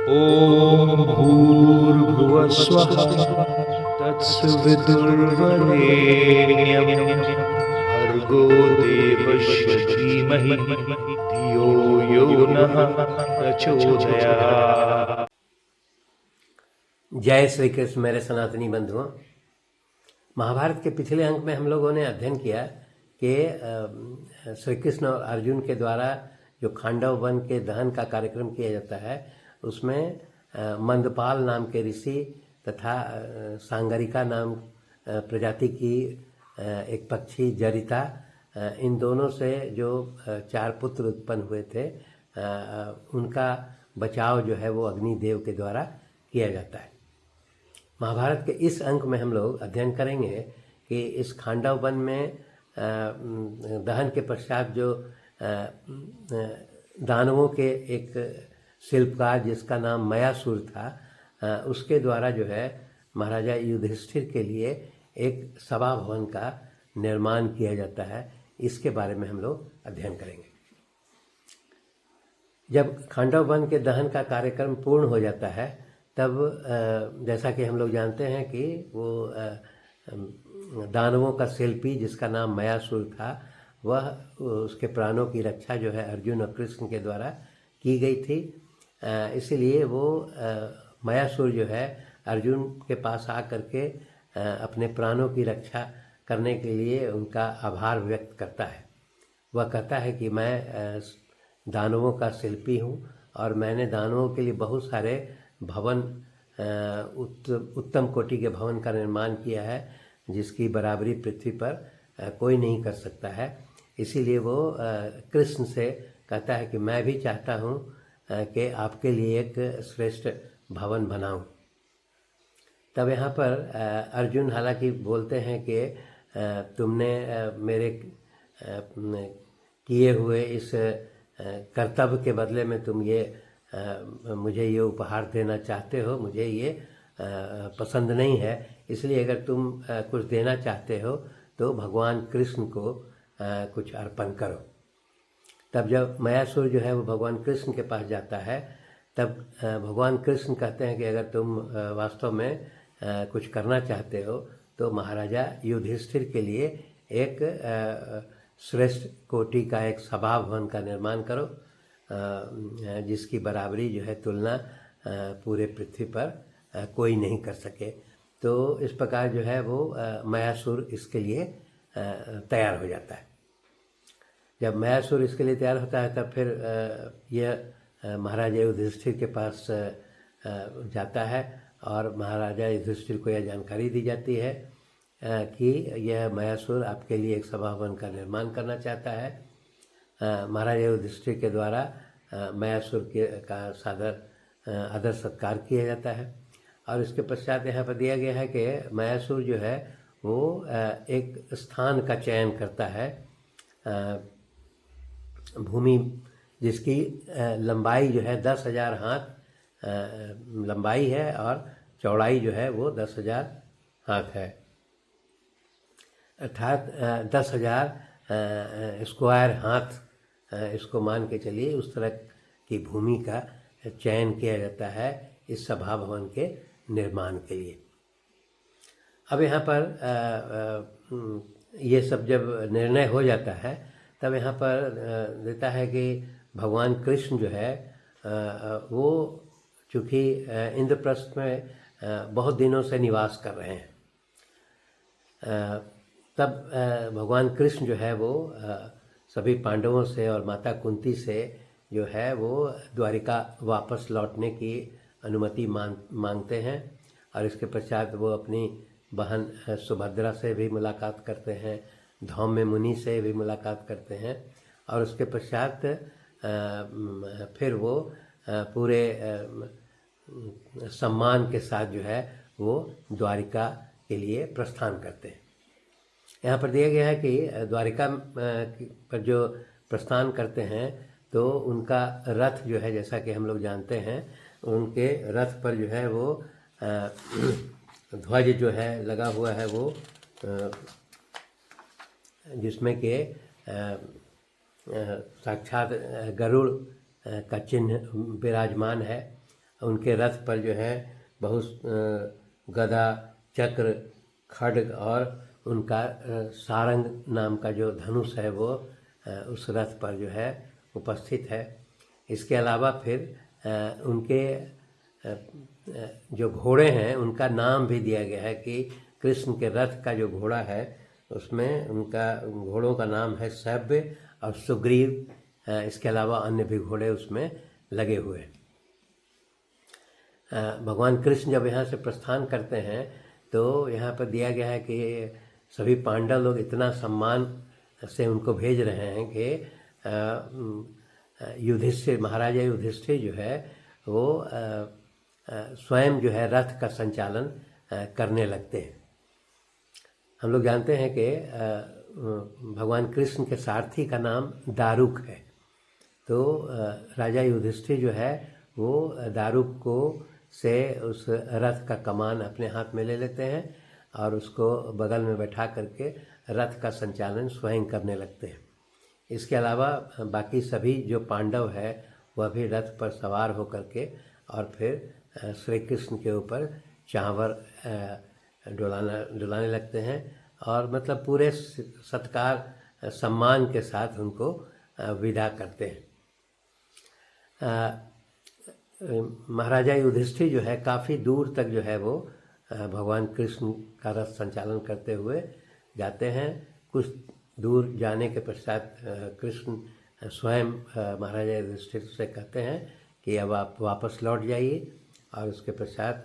ॐ भूर्भुवः स्वः तत्सवितुर्वरेण्यं भर्गो देवस्य धीमहि धियो यो नः प्रचोदयात्। जय श्री कृष्ण मेरे सनातनी बंधुओं। महाभारत के पिछले अंक में हम लोगों ने अध्ययन किया कि श्री कृष्ण और अर्जुन के द्वारा जो खांडव वन के दहन का कार्यक्रम किया जाता है उसमें मंदपाल नाम के ऋषि तथा सांगरिका नाम प्रजाति की एक पक्षी जरिता, इन दोनों से जो 4 पुत्र उत्पन्न हुए थे उनका बचाव जो है वो अग्निदेव के द्वारा किया जाता है। महाभारत के इस अंक में हम लोग अध्ययन करेंगे कि इस खांडव वन में दहन के पश्चात जो दानवों के एक शिल्पकार जिसका नाम मयासुर था, उसके द्वारा जो है महाराजा युधिष्ठिर के लिए एक सभा भवन का निर्माण किया जाता है। इसके बारे में हम लोग अध्ययन करेंगे। जब खांडव वन के दहन का कार्यक्रम पूर्ण हो जाता है तब जैसा कि हम लोग जानते हैं कि वो दानवों का शिल्पी जिसका नाम मयासुर था, वह उसके प्राणों की रक्षा जो है अर्जुन और कृष्ण के द्वारा की गई थी। इसीलिए वो मयासुर जो है अर्जुन के पास आकर के अपने प्राणों की रक्षा करने के लिए उनका आभार व्यक्त करता है। वह कहता है कि मैं दानवों का शिल्पी हूँ और मैंने दानवों के लिए बहुत सारे भवन, उत्तम कोटि के भवन का निर्माण किया है जिसकी बराबरी पृथ्वी पर कोई नहीं कर सकता है। इसीलिए वो कृष्ण से कहता है कि मैं भी चाहता हूँ कि आपके लिए एक श्रेष्ठ भवन बनाऊं। तब यहाँ पर अर्जुन हालांकि बोलते हैं कि तुमने मेरे किए हुए इस कर्तव्य के बदले में तुम ये मुझे ये उपहार देना चाहते हो, मुझे ये पसंद नहीं है, इसलिए अगर तुम कुछ देना चाहते हो तो भगवान कृष्ण को कुछ अर्पण करो। तब जब मयासुर जो है वो भगवान कृष्ण के पास जाता है तब भगवान कृष्ण कहते हैं कि अगर तुम वास्तव में कुछ करना चाहते हो तो महाराजा युधिष्ठिर के लिए एक श्रेष्ठ कोटि का एक सभा भवन का निर्माण करो जिसकी बराबरी जो है तुलना पूरे पृथ्वी पर कोई नहीं कर सके। तो इस प्रकार जो है वो मयासुर इसके लिए तैयार हो जाता है। जब मयासुर इसके लिए तैयार होता है तब फिर यह महाराजा युधिष्ठिर के पास जाता है और महाराजा युधिष्ठिर को यह जानकारी दी जाती है कि यह मयासुर आपके लिए एक सभा भवन का निर्माण करना चाहता है। महाराजा युधिष्ठिर के द्वारा मयासुर का आदर सत्कार किया जाता है। और इसके पश्चात यहाँ पर दिया गया है कि मयासुर जो है वो एक स्थान का चयन करता है, भूमि जिसकी लंबाई जो है 10,000 हाथ लंबाई है और चौड़ाई जो है वो 10,000 हाथ है, अर्थात 10,000 स्क्वायर हाथ इसको मान के चलिए। उस तरह की भूमि का चयन किया जाता है इस सभा भवन के निर्माण के लिए। अब यहाँ पर ये सब जब निर्णय हो जाता है तब यहाँ पर देता है कि भगवान कृष्ण जो है वो चूँकि इंद्रप्रस्थ में बहुत दिनों से निवास कर रहे हैं, तब भगवान कृष्ण जो है वो सभी पांडवों से और माता कुंती से जो है वो द्वारिका वापस लौटने की अनुमति मांगते हैं। और इसके पश्चात वो अपनी बहन सुभद्रा से भी मुलाकात करते हैं, धौम्य मुनि से भी मुलाकात करते हैं और उसके पश्चात फिर वो पूरे सम्मान के साथ जो है वो द्वारिका के लिए प्रस्थान करते हैं। यहाँ पर दिया गया है कि द्वारिका पर जो प्रस्थान करते हैं तो उनका रथ जो है, जैसा कि हम लोग जानते हैं, उनके रथ पर जो है वो ध्वज जो है लगा हुआ है वो जिसमें कि साक्षात गरुड़ का चिन्ह विराजमान है उनके रथ पर जो है बहुत गदा, चक्र, खड्ग और उनका सारंग नाम का जो धनुष है वो उस रथ पर जो है उपस्थित है। इसके अलावा फिर उनके जो घोड़े हैं उनका नाम भी दिया गया है कि कृष्ण के रथ का जो घोड़ा है उसमें उनका घोड़ों का नाम है सभ्य और सुग्रीव। इसके अलावा अन्य भी घोड़े उसमें लगे हुए हैं। भगवान कृष्ण जब यहाँ से प्रस्थान करते हैं तो यहाँ पर दिया गया है कि सभी पांडव लोग इतना सम्मान से उनको भेज रहे हैं कि युधिष्ठिर, महाराजा युधिष्ठिर जो है वो स्वयं जो है रथ का संचालन करने लगते हैं। हम लोग जानते हैं कि भगवान कृष्ण के सारथी का नाम दारुक है। तो राजा युधिष्ठिर जो है वो दारुक को से उस रथ का कमान अपने हाथ में ले लेते हैं और उसको बगल में बैठा करके रथ का संचालन स्वयं करने लगते हैं। इसके अलावा बाकी सभी जो पांडव है वह भी रथ पर सवार होकर के और फिर श्री कृष्ण के ऊपर चांवर डुलाने लगते हैं और मतलब पूरे सत्कार सम्मान के साथ उनको विदा करते हैं। महाराजा युधिष्ठिर जो है काफ़ी दूर तक जो है वो भगवान कृष्ण का रथ संचालन करते हुए जाते हैं। कुछ दूर जाने के पश्चात कृष्ण स्वयं महाराजा युधिष्ठिर से कहते हैं कि अब आप वापस लौट जाइए और उसके पश्चात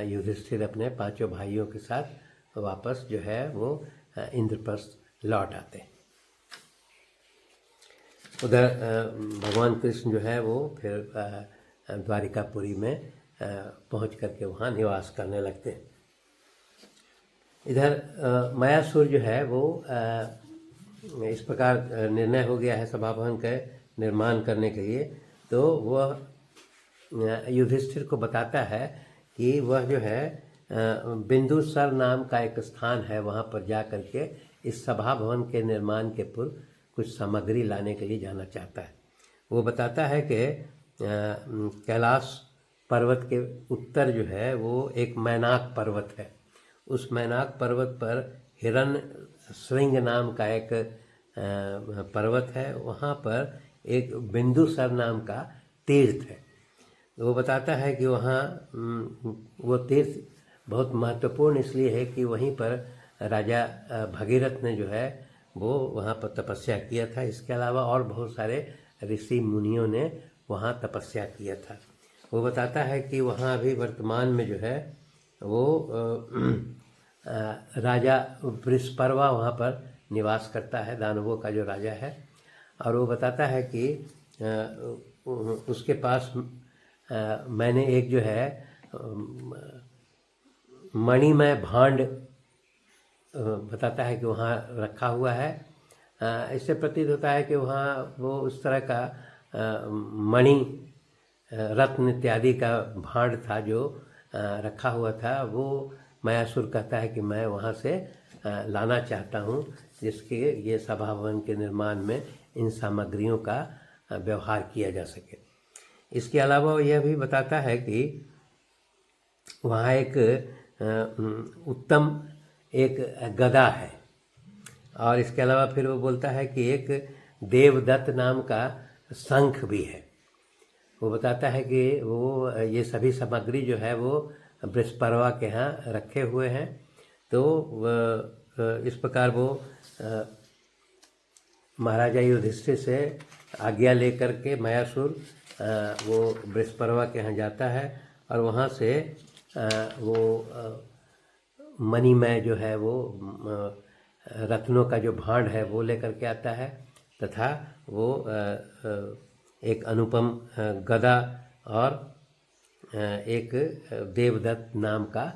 युधिष्ठिर अपने पांचों भाइयों के साथ वापस जो है वो इंद्रप्रस्थ लौट आते हैं। उधर भगवान कृष्ण जो है वो फिर द्वारिकापुरी में पहुंच करके वहाँ निवास करने लगते हैं। इधर मायासुर जो है वो इस प्रकार निर्णय हो गया है सभा भवन के निर्माण करने के लिए। तो वह युधिष्ठिर को बताता है कि वह जो है बिंदुसर नाम का एक स्थान है, वहाँ पर जा करके इस सभा भवन के निर्माण के पूर्व कुछ सामग्री लाने के लिए जाना चाहता है। वो बताता है कि कैलाश पर्वत के उत्तर जो है वो एक मैनाक पर्वत है। उस मैनाक पर्वत पर हिरण्य श्रृंग नाम का एक पर्वत है, वहाँ पर एक बिंदुसर नाम का तीर्थ है। वो बताता है कि वहाँ वो तीर्थ बहुत महत्वपूर्ण इसलिए है कि वहीं पर राजा भगीरथ ने जो है वो वहाँ पर तपस्या किया था। इसके अलावा और बहुत सारे ऋषि मुनियों ने वहाँ तपस्या किया था। वो बताता है कि वहाँ अभी वर्तमान में जो है वो राजा वृषपर्वा वहाँ पर निवास करता है, दानवों का जो राजा है। और वो बताता है कि उसके पास मैंने एक जो है मणिमय भांड बताता है कि वहाँ रखा हुआ है। इससे प्रतीत होता है कि वहाँ वो उस तरह का मणि रत्न इत्यादि का भांड था जो रखा हुआ था। वो मायासुर कहता है कि मैं वहाँ से लाना चाहता हूँ जिसके ये सभा भवन के निर्माण में इन सामग्रियों का व्यवहार किया जा सके। इसके अलावा वो यह भी बताता है कि वहाँ एक उत्तम एक गदा है। और इसके अलावा फिर वो बोलता है कि एक देवदत्त नाम का शंख भी है। वो बताता है कि वो ये सभी सामग्री जो है वो वृषपर्वा के यहाँ रखे हुए हैं। तो इस प्रकार वो महाराजा युधिष्ठिर से आज्ञा लेकर के मायासुर वो वृषपर्वा के यहाँ जाता है और वहाँ से वो मणिमय जो है वो रत्नों का जो भांड है वो लेकर के आता है तथा वो एक अनुपम गदा और एक देवदत्त नाम का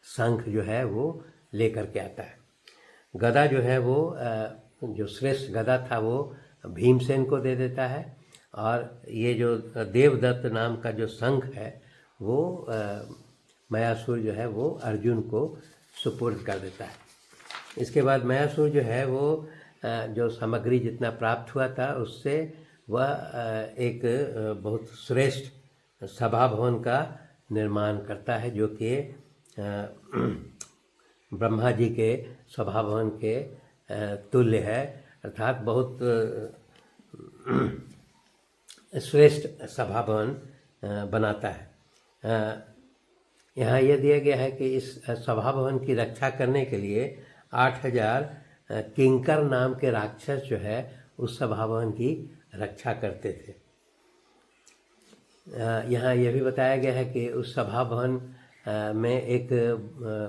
शंख जो है वो लेकर के आता है। गदा जो है वो जो श्रेष्ठ गदा था वो भीमसेन को दे देता है और ये जो देवदत्त नाम का जो शंख है वो मायासुर जो है वो अर्जुन को सुपुर्द कर देता है। इसके बाद मायासुर जो है वो जो सामग्री जितना प्राप्त हुआ था उससे वह एक बहुत श्रेष्ठ सभा भवन का निर्माण करता है, जो कि ब्रह्मा जी के सभा भवन के तुल्य है, अर्थात बहुत श्रेष्ठ सभा भवन बनाता है। यहाँ यह दिया गया है कि इस सभा भवन की रक्षा करने के लिए 8000 किंकर नाम के राक्षस जो है उस सभा भवन की रक्षा करते थे। यहाँ यह भी बताया गया है कि उस सभा भवन में एक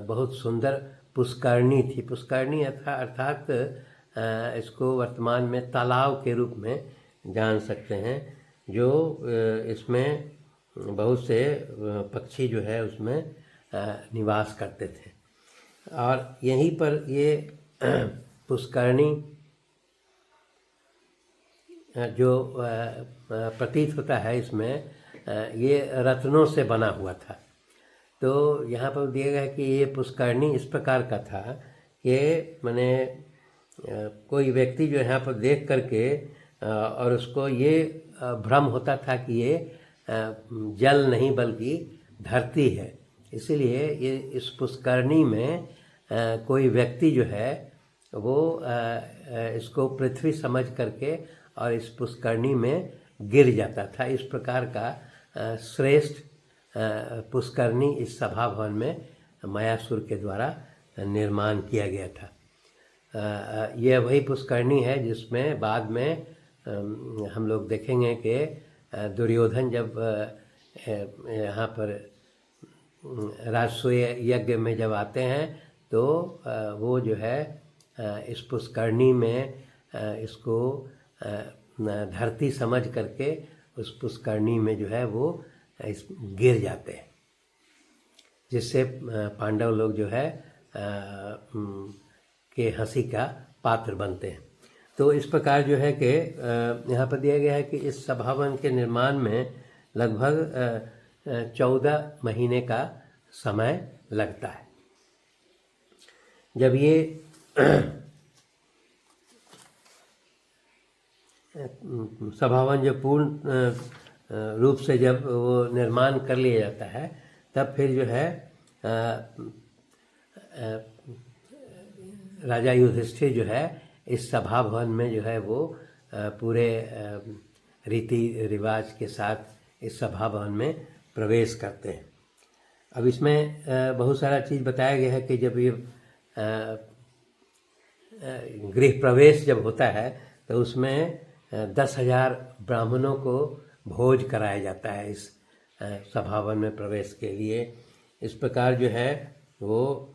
बहुत सुंदर पुष्करणी थी। पुष्करणी अर्थात इसको वर्तमान में तालाब के रूप में जान सकते हैं, जो इसमें बहुत से पक्षी जो है उसमें निवास करते थे। और यहीं पर ये पुष्करणी जो प्रतीत होता है, इसमें ये रत्नों से बना हुआ था। तो यहाँ पर दिया गया है कि ये पुष्करणी इस प्रकार का था कि मैंने कोई व्यक्ति जो यहाँ पर देख करके और उसको ये भ्रम होता था कि ये जल नहीं बल्कि धरती है। इसीलिए ये इस पुष्करणी में कोई व्यक्ति जो है वो इसको पृथ्वी समझ करके और इस पुष्करणी में गिर जाता था। इस प्रकार का श्रेष्ठ पुष्करणी इस सभा भवन में मायासुर के द्वारा निर्माण किया गया था। यह वही पुष्करणी है जिसमें बाद में हम लोग देखेंगे कि दुर्योधन जब यहाँ पर राजसूय यज्ञ में जब आते हैं तो वो जो है इस पुष्करणी में इसको धरती समझ करके उस पुष्करणी में जो है वो गिर जाते हैं, जिससे पांडव लोग जो है के हंसी का पात्र बनते हैं। तो इस प्रकार जो है कि यहाँ पर दिया गया है कि इस सभा भवन के निर्माण में लगभग 14 महीने का समय लगता है। जब ये सभा भवन जो पूर्ण रूप से जब वो निर्माण कर लिया जाता है, तब फिर जो है राजा युधिष्ठिर जो है इस सभा भवन में जो है वो पूरे रीति रिवाज के साथ इस सभा भवन में प्रवेश करते हैं। अब इसमें बहुत सारा चीज़ बताया गया है कि जब ये गृह प्रवेश जब होता है तो उसमें 10,000 ब्राह्मणों को भोज कराया जाता है इस सभा भवन में प्रवेश के लिए। इस प्रकार जो है वो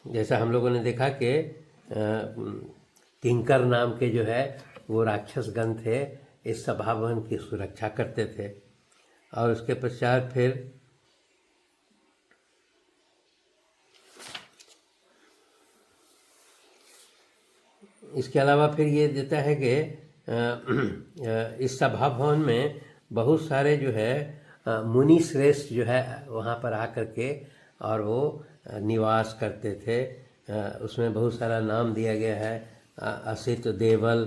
जैसा हम लोगों ने देखा कि किंकर नाम के जो है वो राक्षस गण थे, इस सभा भवन की सुरक्षा करते थे। और उसके पश्चात फिर इसके अलावा फिर ये देता है कि इस सभा भवन में बहुत सारे जो है मुनि श्रेष्ठ जो है वहाँ पर आकर के और वो निवास करते थे। उसमें बहुत सारा नाम दिया गया है, असित, देवल,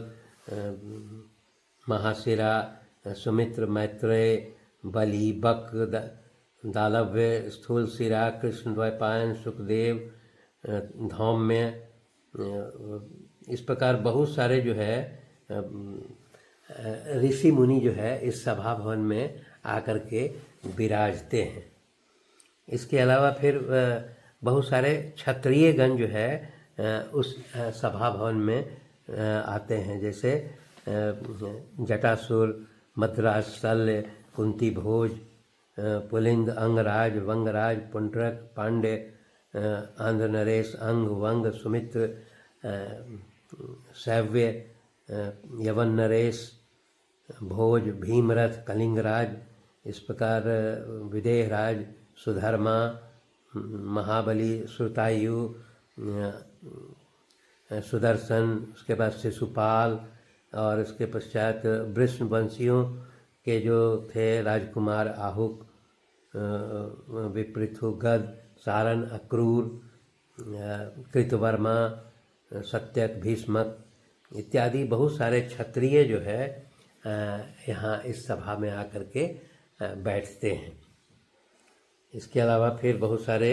महाशिरा, सुमित्र, मैत्रेय, बलि, बक, दालव्य, स्थूल शिरा, कृष्ण द्वैपायन, सुखदेव, धौम्य, इस प्रकार बहुत सारे जो है ऋषि मुनि जो है इस सभा भवन में आकर के विराजते हैं। इसके अलावा फिर बहुत सारे क्षत्रिय गण जो है उस सभा भवन में आते हैं, जैसे जटासुर, मद्रास, शल्य, कुंती भोज, पुलिंद, अंगराज, वंगराज, पुंडरक, पांडे, आंध्र नरेश, अंग, वंग, सुमित्र, शैव्य, यवन नरेश, भोज, भीमरथ, कलिंगराज, इस प्रकार विदेहराज, सुधर्मा, महाबली, श्रुतायु, सुदर्शन, उसके बाद शिशुपाल, और उसके पश्चात वृषणवंशियों के जो थे राजकुमार आहुक, विपृथु, गद, सारण, अक्रूर, कृतवर्मा, सत्यक, भीष्मक इत्यादि बहुत सारे क्षत्रिय जो है यहाँ इस सभा में आकर के बैठते हैं। इसके अलावा फिर बहुत सारे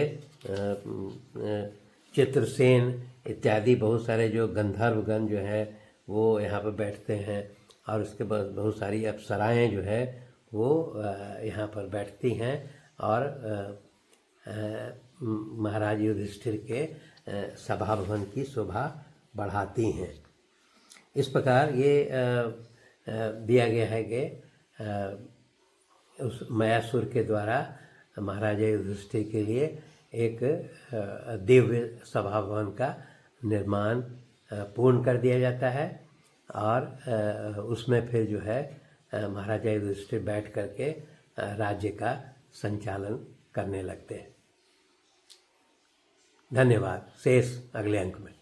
चित्रसेन इत्यादि बहुत सारे जो गंधर्वगण जो है वो यहाँ पर बैठते हैं, और उसके बाद बहुत सारी अप्सराएं जो है वो यहाँ पर बैठती हैं और महाराज युधिष्ठिर के सभा भवन की शोभा बढ़ाती हैं। इस प्रकार ये दिया गया है कि उस मयासुर के द्वारा महाराजा युधिष्ठिर के लिए एक दिव्य सभा भवन का निर्माण पूर्ण कर दिया जाता है, और उसमें फिर जो है महाराजा युधिष्ठिर बैठ करके राज्य का संचालन करने लगते हैं। धन्यवाद। शेष अगले अंक में।